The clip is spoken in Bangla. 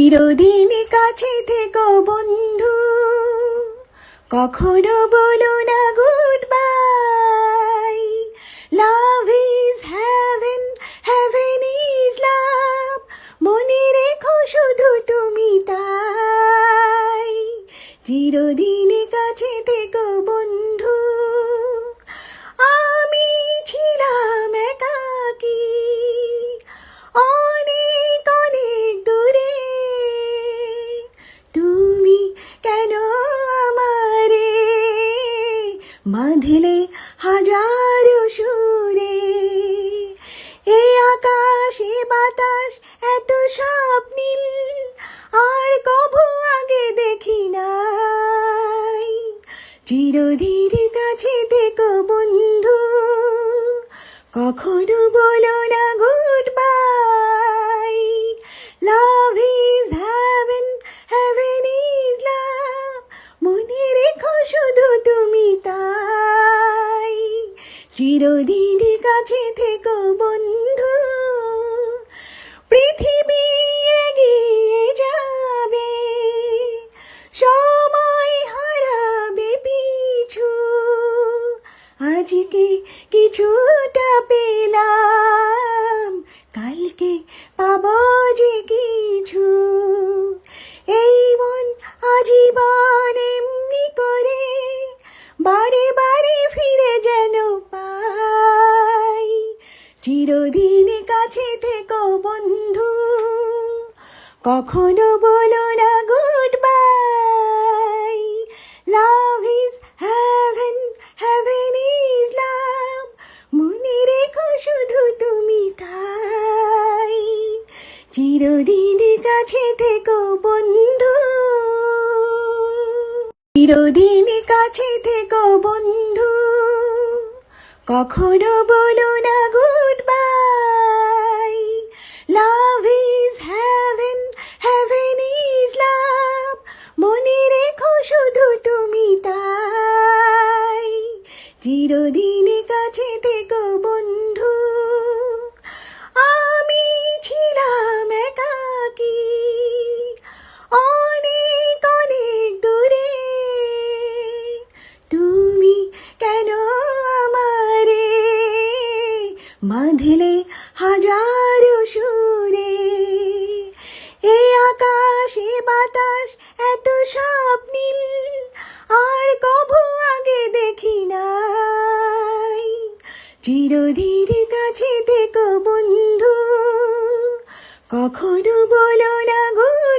চিরদিন কাছে থেকো বন্ধু, কখনো বলো না good bye. Love is haven, haven is love, মনে রেখো শুধু তুমি তাই। চিরদিন কাছে থেকো বন্ধু। আমি ছিলাম একাকী অনেক অনেক দূরে, তুমি কেন আমারে বাঁধলে হাজারো সুরে। এ আকাশ এ বাতাস এত সব নীল আর কভু আগে দেখি নাই। চিরদিন কাছে থেকো বন্ধু, কখনো বলো না good bye. Love is haven, haven is love, মনে রেখো শুধু তুমি তাই। চিরদিন কাছে থেকো বন্ধু। পৃথিবী এগিয়ে যাবে, সময় হারাবে পিছু, আজকে কিছুটা পেলাম, কালকে পাবো যে কিছু। এই মন আজীবন এমনি করে বারে বারে ফিরে যেন পাই। চিরদিন কাছে থেকো বন্ধু, কখনো বলো না good bye. Love is haven, haven is love, মনে রেখো শুধু তুমি তাই। চিরদিন কাছে থেকো বন্ধু, চিরদিন কাছে থেকো বন্ধু, কখনো বলো না